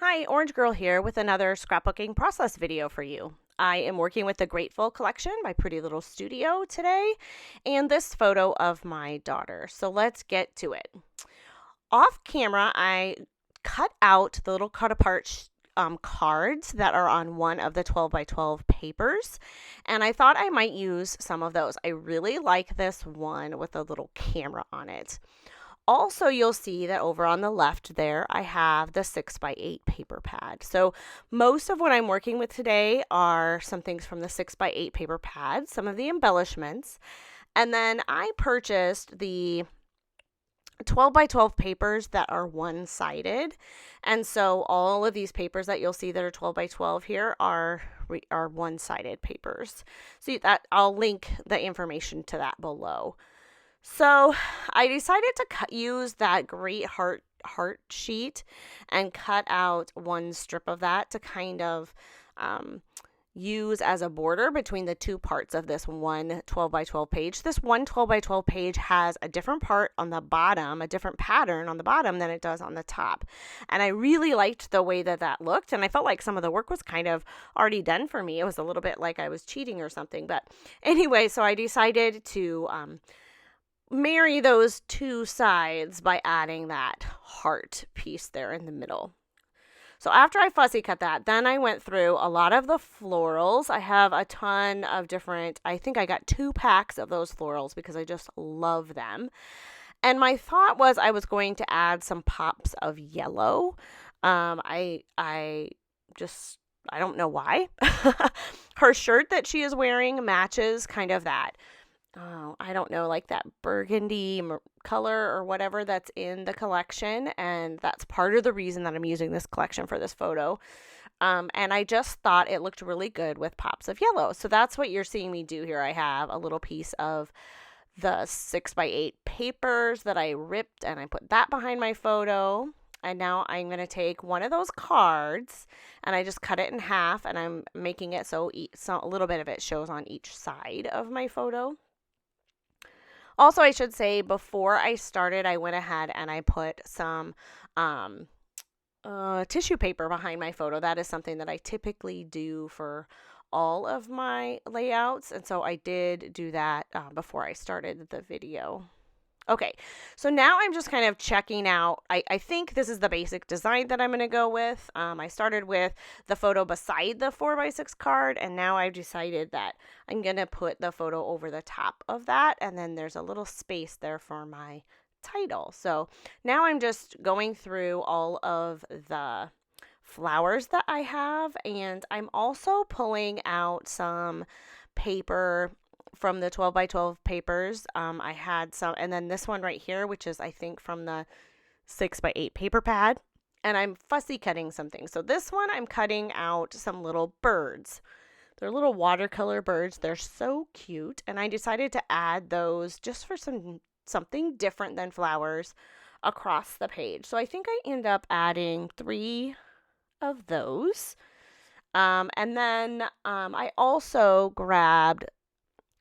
Hi, Orange Girl here with another scrapbooking process video for you. I am working with the Grateful Collection, my pretty little studio today, and this photo of my daughter. So let's get to it. Off camera, I cut out the little cut apart cards that are on one of the 12 by 12 papers, and I thought I might use some of those. I really like this one with a little camera on it. Also, you'll see that over on the left there, I have the 6 by 8 paper pad. So most of what I'm working with today are some things from the 6 by 8 paper pad, some of the embellishments, and then I purchased the 12 by 12 papers that are one-sided. And so all of these papers that you'll see that are 12 by 12 here are one-sided papers. So that I'll link the information to that below. So I decided to use that great heart sheet and cut out one strip of that to kind of use as a border between the two parts of this one 12 by 12 page. This one 12 by 12 page has a different part on the bottom, a different pattern on the bottom than it does on the top. And I really liked the way that that looked, and I felt like some of the work was kind of already done for me. It was a little bit like I was cheating or something. But anyway, so I decided to marry those two sides by adding that heart piece there in the middle. So after I fussy cut that, then I went through a lot of the florals. I have a ton of different, I think I got 2 packs of those florals because I just love them. And my thought was I was going to add some pops of yellow. I don't know why. Her shirt that she is wearing matches kind of that. I don't know, like that burgundy color or whatever that's in the collection. And that's part of the reason that I'm using this collection for this photo. And I just thought it looked really good with pops of yellow. So that's what you're seeing me do here. I have a little piece of the 6 by 8 papers that I ripped and I put that behind my photo. And now I'm going to take one of those cards and I just cut it in half, and I'm making it so a little bit of it shows on each side of my photo. Also, I should say, before I started, I went ahead and I put some tissue paper behind my photo. That is something that I typically do for all of my layouts. And so I did do that before I started the video. Okay, so now I'm just kind of checking out. I think this is the basic design that I'm going to go with. I started with the photo beside the 4x6 card, and now I've decided that I'm going to put the photo over the top of that, and then there's a little space there for my title. So now I'm just going through all of the flowers that I have, and I'm also pulling out some paper from the 12 by 12 papers. I had some, and then this one right here, which is I think from the 6 by 8 paper pad, and I'm fussy cutting something. So this one I'm cutting out some little birds. They're little watercolor birds. They're so cute, and I decided to add those just for something different than flowers across the page. So I think I end up adding 3 of those. And then I also grabbed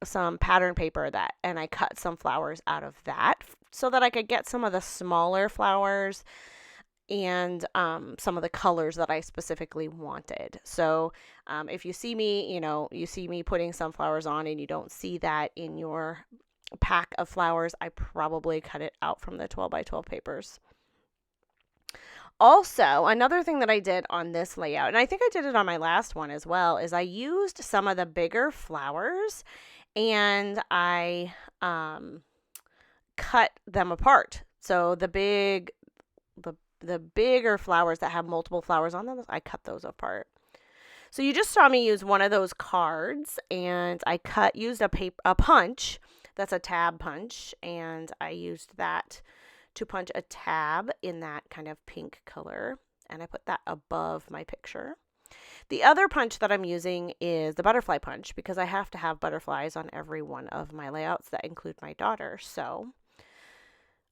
some pattern paper and I cut some flowers out of that so that I could get some of the smaller flowers and some of the colors that I specifically wanted. So if you see me, you see me putting some flowers on and you don't see that in your pack of flowers, I probably cut it out from the 12 by 12 papers. Also, another thing that I did on this layout, and I think I did it on my last one as well, is I used some of the bigger flowers and I cut them apart. So the bigger flowers that have multiple flowers on them, I cut those apart. So you just saw me use one of those cards, and I used a punch. That's a tab punch, and I used that to punch a tab in that kind of pink color, and I put that above my picture. The other punch that I'm using is the butterfly punch because I have to have butterflies on every one of my layouts that include my daughter. So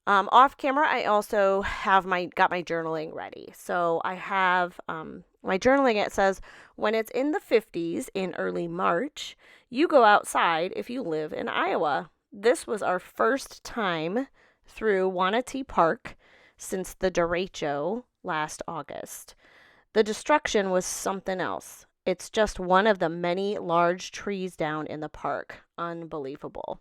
off camera, I also have got my journaling ready. So I have my journaling. It says, when it's in the 50s in early March, you go outside if you live in Iowa. This was our first time through Wanatee Park since the derecho last August. The destruction was something else. It's just one of the many large trees down in the park. Unbelievable.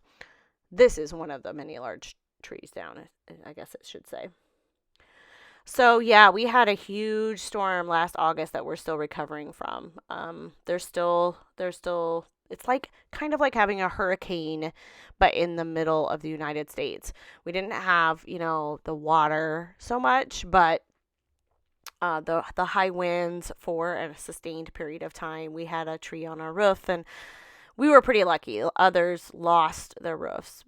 This is one of the many large trees down, I guess it should say. So yeah, we had a huge storm last August that we're still recovering from. There's still it's like kind of like having a hurricane, but in the middle of the United States. We didn't have, the water so much, but the high winds for a sustained period of time. We had a tree on our roof, and we were pretty lucky. Others lost their roofs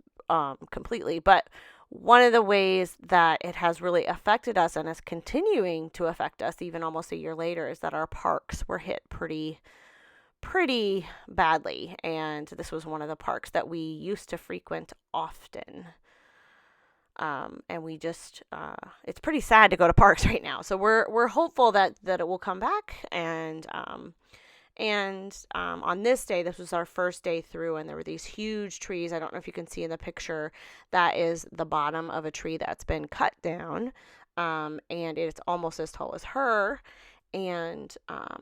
completely, but one of the ways that it has really affected us and is continuing to affect us even almost a year later is that our parks were hit pretty badly, and this was one of the parks that we used to frequent often. And we just it's pretty sad to go to parks right now. So we're hopeful that it will come back, and on this day, this was our first day through, and there were these huge trees. I don't know if you can see in the picture, that is the bottom of a tree that's been cut down, and it's almost as tall as her. And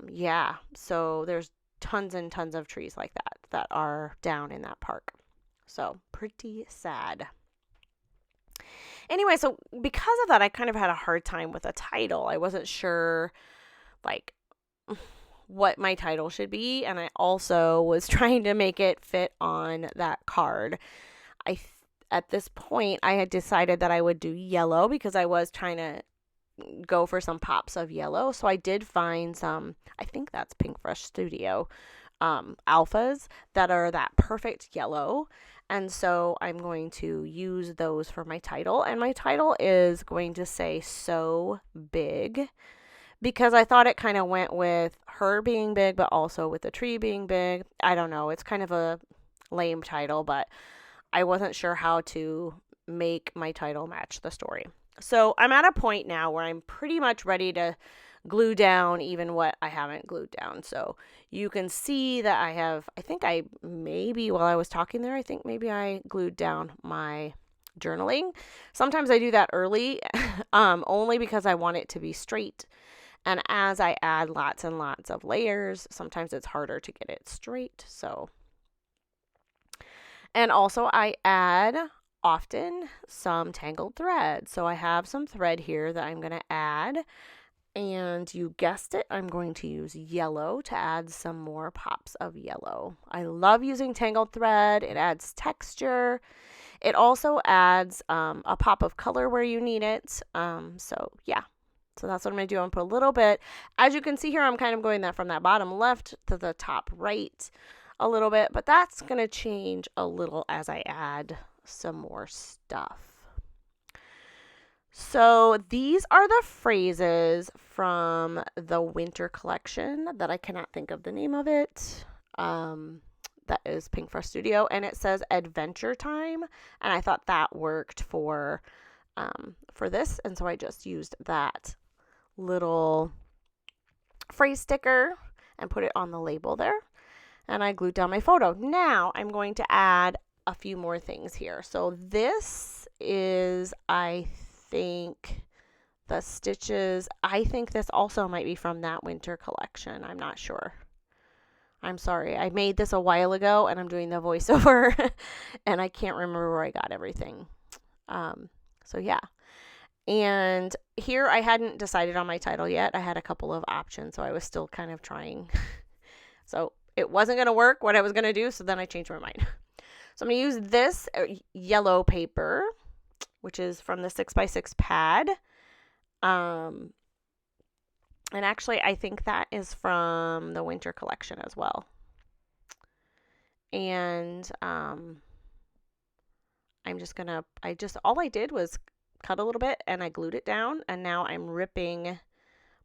yeah, so there's tons and tons of trees like that are down in that park. So pretty sad. Anyway, so because of that, I kind of had a hard time with a title. I wasn't sure, like, what my title should be, and I also was trying to make it fit on that card. At this point, I had decided that I would do yellow because I was trying to go for some pops of yellow. So I did find some, I think that's Pink Fresh Studio alphas that are that perfect yellow. And so I'm going to use those for my title. And my title is going to say So Big, because I thought it kind of went with her being big, but also with the tree being big. I don't know. It's kind of a lame title, but I wasn't sure how to make my title match the story. So I'm at a point now where I'm pretty much ready to glue down even what I haven't glued down. So you can see that while I was talking there, I think maybe I glued down my journaling. Sometimes I do that early, only because I want it to be straight. And as I add lots and lots of layers, sometimes it's harder to get it straight. And also I add often some tangled thread. So I have some thread here that I'm going to add. And you guessed it, I'm going to use yellow to add some more pops of yellow. I love using tangled thread. It adds texture. It also adds a pop of color where you need it. So yeah. So that's what I'm going to do. I'm going to put a little bit. As you can see here, I'm kind of going from that bottom left to the top right a little bit. But that's going to change a little as I add some more stuff. So these are the phrases from the winter collection that I cannot think of the name of it. That is Pink Fresh Studio, and it says Adventure Time, and I thought that worked for this, and so I just used that little phrase sticker and put it on the label there, and I glued down my photo. Now I'm going to add a few more things here. So this is, I think, the stitches. I think this also might be from that winter collection. I'm not sure. I'm sorry. I made this a while ago and I'm doing the voiceover and I can't remember where I got everything. So yeah. And here I hadn't decided on my title yet. I had a couple of options, so I was still kind of trying. So it wasn't going to work what I was going to do, so then I changed my mind. So I'm going to use this yellow paper, which is from the 6x6 pad. And actually, I think that is from the winter collection as well. And all I did was cut a little bit and I glued it down. And now I'm ripping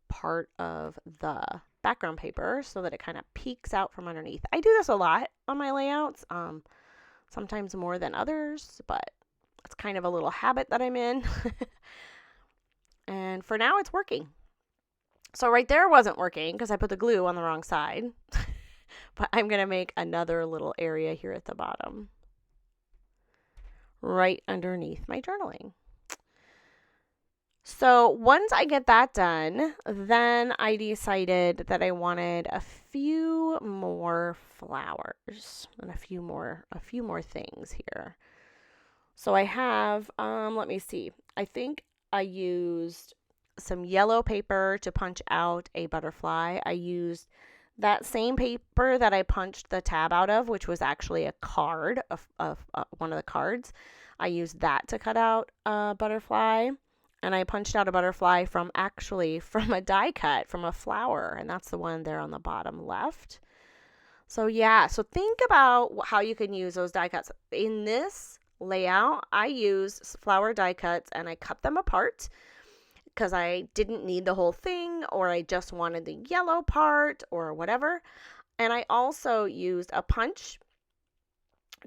part of the background paper so that it kind of peeks out from underneath. I do this a lot on my layouts, sometimes more than others, but it's kind of a little habit that I'm in. And for now, it's working. So right there wasn't working because I put the glue on the wrong side. But I'm going to make another little area here at the bottom, right underneath my journaling. So once I get that done, then I decided that I wanted a few more flowers and a few more things here. So I have, let me see. I think I used some yellow paper to punch out a butterfly. I used that same paper that I punched the tab out of, which was actually a card of one of the cards. I used that to cut out a butterfly. And I punched out a butterfly from a die cut from a flower. And that's the one there on the bottom left. So yeah, so think about how you can use those die cuts. In this layout, I use flower die cuts and I cut them apart because I didn't need the whole thing, or I just wanted the yellow part or whatever. And I also used a punch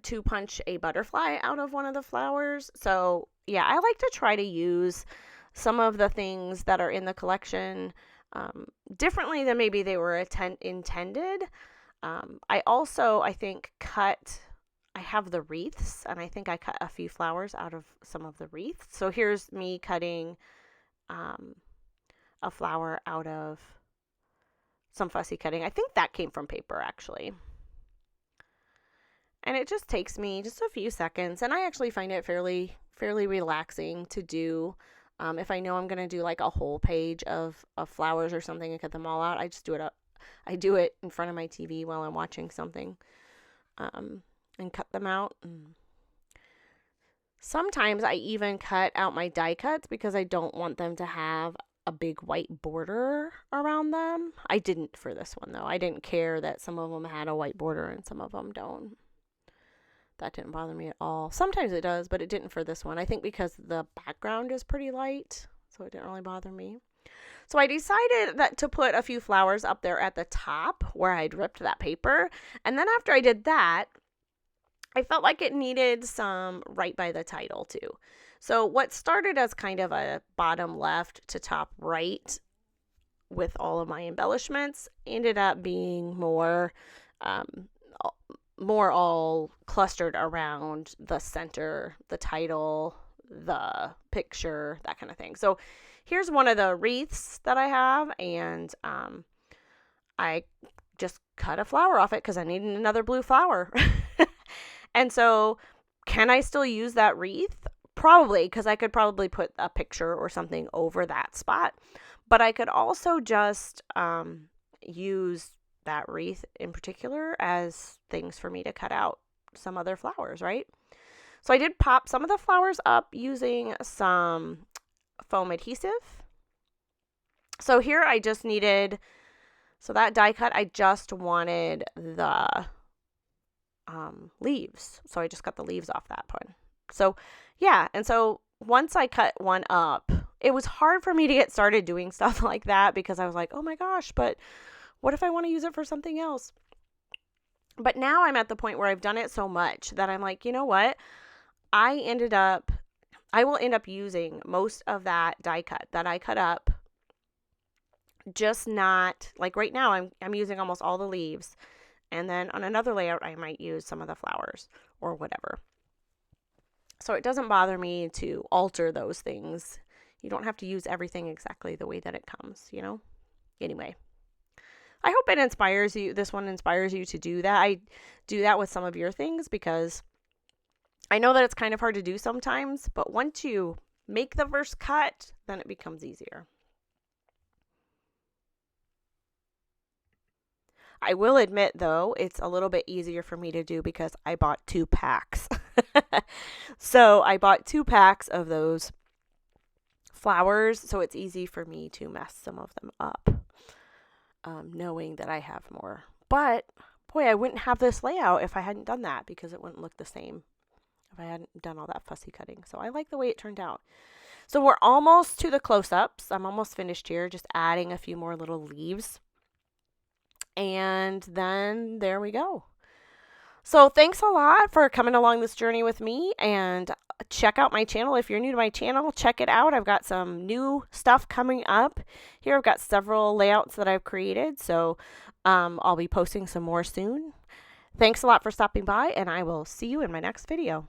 to punch a butterfly out of one of the flowers. So yeah, I like to try to use some of the things that are in the collection differently than maybe they were intended. I think, I have the wreaths, and I think I cut a few flowers out of some of the wreaths. So here's me cutting a flower out of some fussy cutting. I think that came from paper, actually. And it just takes me just a few seconds, and I actually find it fairly relaxing to do. If I know I'm going to do like a whole page of flowers or something and cut them all out, I just do it up. I do it in front of my TV while I'm watching something, and cut them out. Sometimes I even cut out my die cuts because I don't want them to have a big white border around them. I didn't for this one, though. I didn't care that some of them had a white border and some of them don't. That didn't bother me at all. Sometimes it does, but it didn't for this one. I think because the background is pretty light, so it didn't really bother me. So I decided that to put a few flowers up there at the top where I'd ripped that paper. And then after I did that, I felt like it needed some right by the title too. So what started as kind of a bottom left to top right with all of my embellishments ended up being more all clustered around the center, the title, the picture, that kind of thing. So here's one of the wreaths that I have, and I just cut a flower off it because I needed another blue flower. And so can I still use that wreath? Probably, because I could probably put a picture or something over that spot. But I could also just use that wreath in particular as things for me to cut out some other flowers, right? So I did pop some of the flowers up using some foam adhesive. So here I just needed, so that die cut, I just wanted the leaves. So I just cut the leaves off that one. So yeah, and so once I cut one up, it was hard for me to get started doing stuff like that because I was like, oh my gosh, but what if I want to use it for something else? But now I'm at the point where I've done it so much that I'm like, you know what? I will end up using most of that die cut that I cut up. Just not, like right now, I'm using almost all the leaves. And then on another layout, I might use some of the flowers or whatever. So it doesn't bother me to alter those things. You don't have to use everything exactly the way that it comes, you know? Anyway, I hope it inspires you. This one inspires you to do that. I do that with some of your things because I know that it's kind of hard to do sometimes, but once you make the first cut, then it becomes easier. I will admit, though, it's a little bit easier for me to do because I bought 2 packs. So I bought 2 packs of those flowers, so it's easy for me to mess some of them up, knowing that I have more. But, boy, I wouldn't have this layout if I hadn't done that because it wouldn't look the same if I hadn't done all that fussy cutting. So I like the way it turned out. So we're almost to the close-ups. I'm almost finished here, just adding a few more little leaves. And then there we go. So thanks a lot for coming along this journey with me, and check out my channel. If you're new to my channel, check it out. I've got some new stuff coming up here. I've got several layouts that I've created, so I'll be posting some more soon. Thanks a lot for stopping by, and I will see you in my next video.